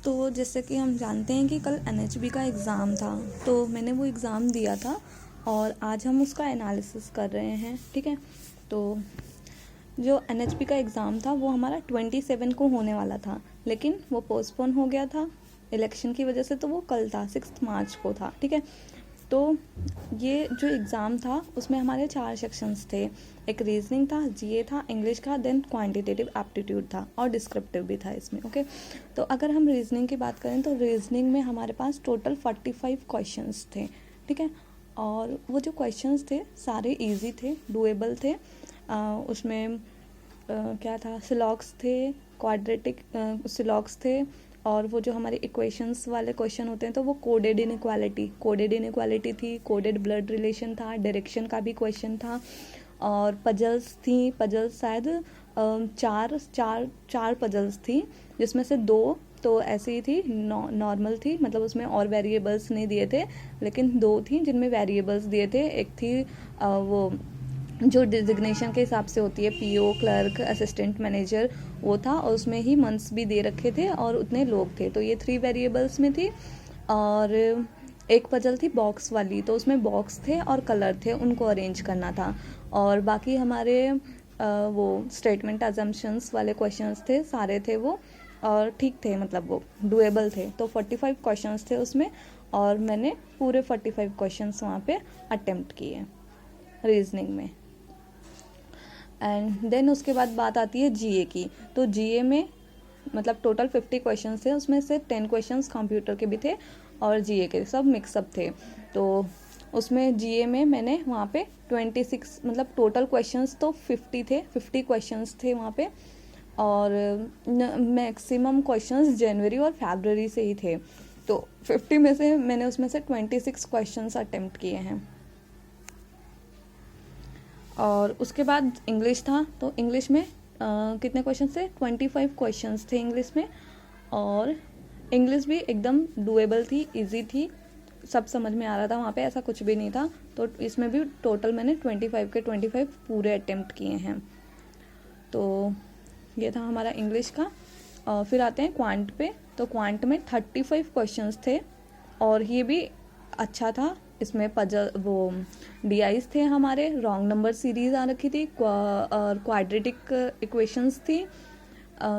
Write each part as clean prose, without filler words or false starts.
तो जैसे कि हम जानते हैं कि कल NHB का एग्ज़ाम था, तो मैंने वो एग्ज़ाम दिया था और आज हम उसका एनालिसिस कर रहे हैं। ठीक है, तो जो NHB का एग्ज़ाम था वो हमारा 27 को होने वाला था, लेकिन वो पोस्टपोन हो गया था इलेक्शन की वजह से, तो वो कल था, 6 मार्च को था। ठीक है, तो ये जो एग्ज़ाम था उसमें हमारे 4 सेक्शंस थे। एक रीजनिंग था, GA था, इंग्लिश का, देन क्वांटिटेटिव एप्टीट्यूड था और डिस्क्रिप्टिव भी था इसमें। ओके, तो अगर हम रीजनिंग की बात करें तो रीजनिंग में हमारे पास टोटल 45 क्वेश्चंस थे। ठीक है, और वो जो क्वेश्चंस थे सारे इजी थे, डुएबल थे। उसमें क्या था, सिलॉग्स थे, क्वाड्रेटिक सिलॉग्स थे, और वो जो हमारे इक्वेशंस वाले क्वेश्चन होते हैं तो वो कोडेड इनइक्वालिटी थी, कोडेड ब्लड रिलेशन था, डायरेक्शन का भी क्वेश्चन था, और पजल्स थी। पजल्स शायद चार पजल्स थी, जिसमें से 2 तो ऐसे ही थी, नॉर्मल थी, मतलब उसमें और वेरिएबल्स नहीं दिए थे, लेकिन 2 थी जिनमें वेरिएबल्स दिए थे। एक थी वो जो डिजिग्नेशन के हिसाब से होती है, PO, क्लर्क, असिस्टेंट मैनेजर, वो था, और उसमें ही मंथ्स भी दे रखे थे और उतने लोग थे, तो ये 3 वेरिएबल्स में थी। और एक पजल थी बॉक्स वाली, तो उसमें बॉक्स थे और कलर थे, उनको अरेंज करना था। और बाकी हमारे वो स्टेटमेंट अजम्पशंस वाले क्वेश्चंस थे, सारे थे वो, और ठीक थे, मतलब वो डुएबल थे। तो 45 क्वेश्चंस थे उसमें, और मैंने पूरे 45 क्वेश्चंस वहाँ पे अटेम्प्ट किए रीजनिंग में। एंड देन उसके बाद बात आती है GA की। तो GA में मतलब टोटल 50 क्वेश्चंस थे, उसमें से 10 क्वेश्चंस कंप्यूटर के भी थे और GA के सब मिक्सअप थे। तो उसमें GA में मैंने वहाँ पे 26, मतलब टोटल क्वेश्चंस तो 50 थे, 50 क्वेश्चंस थे वहाँ पे, और मैक्सिमम क्वेश्चंस जनवरी और फरवरी से ही थे। तो 50 में से मैंने उसमें से 26 क्वेश्चंस अटेम्प्ट किए हैं। और उसके बाद इंग्लिश था, तो इंग्लिश में कितने क्वेश्चन थे, 25 क्वेश्चंस थे इंग्लिश में, और इंग्लिश भी एकदम डुएबल थी, इजी थी, सब समझ में आ रहा था, वहाँ पे ऐसा कुछ भी नहीं था। तो इसमें भी टोटल मैंने 25 के 25 पूरे अटेम्प्ट किए हैं। तो ये था हमारा इंग्लिश का। फिर आते हैं क्वांट पे। तो क्वांट में 35 क्वेश्चंस थे, और ये भी अच्छा था। इसमें पजल वो DIs थे, हमारे रॉन्ग नंबर सीरीज आ रखी थी, और क्वाड्रेटिक इक्वेशंस थी,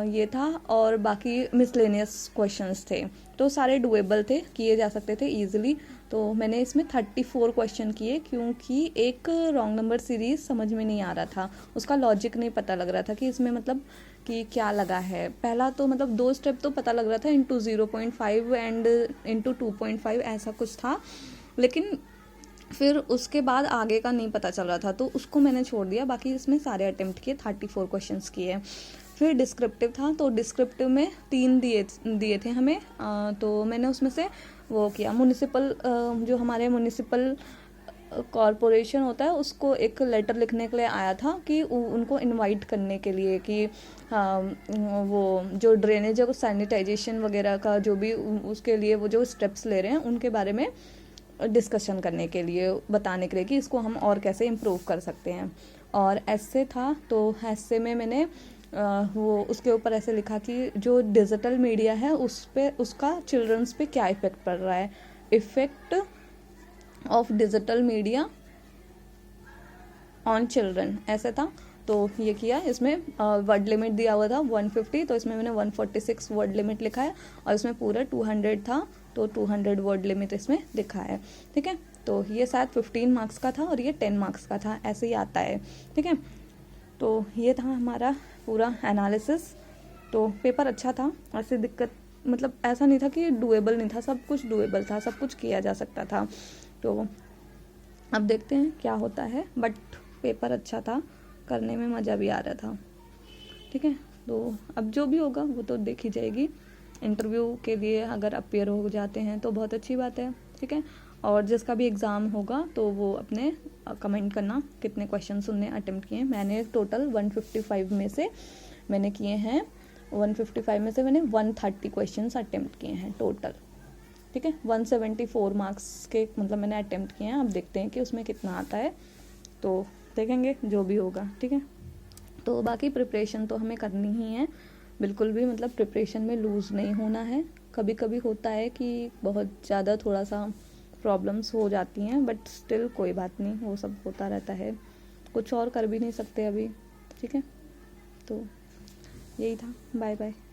ये था, और बाकी मिसलेनियस क्वेश्चंस थे। तो सारे डुएबल थे, किए जा सकते थे इजीली। तो मैंने इसमें 34 क्वेश्चन किए, क्योंकि एक रॉन्ग नंबर सीरीज समझ में नहीं आ रहा था, उसका लॉजिक नहीं पता लग रहा था कि इसमें मतलब कि क्या लगा है। पहला तो मतलब 2 स्टेप तो पता लग रहा था, इंटू 0.5 एंड इंटू 2.5 ऐसा कुछ था, लेकिन फिर उसके बाद आगे का नहीं पता चल रहा था, तो उसको मैंने छोड़ दिया। बाकी इसमें सारे अटेम्प्ट किए, 34 क्वेश्चंस किए। फिर डिस्क्रिप्टिव था, तो डिस्क्रिप्टिव में 3 दिए थे हमें, तो मैंने उसमें से वो किया, म्युनिसिपल, जो हमारे म्युनिसिपल कॉरपोरेशन होता है, उसको एक लेटर लिखने के लिए आया था कि उनको इनवाइट करने के लिए कि वो जो ड्रेनेज है, सैनिटाइजेशन वगैरह का जो भी उसके लिए वो जो स्टेप्स ले रहे हैं उनके बारे में डिस्कशन करने के लिए, बताने के लिए कि इसको हम और कैसे इम्प्रूव कर सकते हैं। और ऐसे था, तो ऐसे में मैंने वो उसके ऊपर ऐसे लिखा कि जो डिजिटल मीडिया है उस पे, उसका चिल्ड्रंस पे क्या इफ़ेक्ट पड़ रहा है, effect of digital media on children, ऐसे था। तो ये किया। इसमें वर्ड लिमिट दिया हुआ था 150, तो इसमें मैंने 146 वर्ड लिमिट लिखा है, और इसमें पूरा 200 था, तो 200 वर्ड लिमिट इसमें लिखा है। ठीक है, तो ये शायद 15 मार्क्स का था और ये 10 मार्क्स का था, ऐसे ही आता है। ठीक है, तो ये था हमारा पूरा एनालिसिस। तो पेपर अच्छा था, ऐसे दिक्कत मतलब ऐसा नहीं था कि डुएबल नहीं था, सब कुछ डुएबल था, सब कुछ किया जा सकता था। तो अब देखते हैं क्या होता है, बट पेपर अच्छा था, करने में मज़ा भी आ रहा था। ठीक है, तो अब जो भी होगा वो तो देखी जाएगी। इंटरव्यू के लिए अगर अपेयर हो जाते हैं तो बहुत अच्छी बात है। ठीक है, और जिसका भी एग्ज़ाम होगा तो वो अपने कमेंट करना कितने क्वेश्चन उनने अटेम्प्ट किए। मैंने टोटल 155 में से मैंने किए हैं, 155 में से मैंने 130 क्वेश्चन अटेम्प्ट किए हैं टोटल। ठीक है, 174 मार्क्स के मतलब मैंने अटेम्प्ट किए हैं। अब देखते हैं कि उसमें कितना आता है, तो देखेंगे जो भी होगा। ठीक है, तो बाकी प्रिपरेशन तो हमें करनी ही है, बिल्कुल भी मतलब प्रिपरेशन में लूज़ नहीं होना है, कभी कभी होता है कि बहुत ज़्यादा थोड़ा सा प्रॉब्लम्स हो जाती हैं, बट स्टिल कोई बात नहीं, वो सब होता रहता है, कुछ और कर भी नहीं सकते अभी। ठीक है, तो यही था। Bye bye.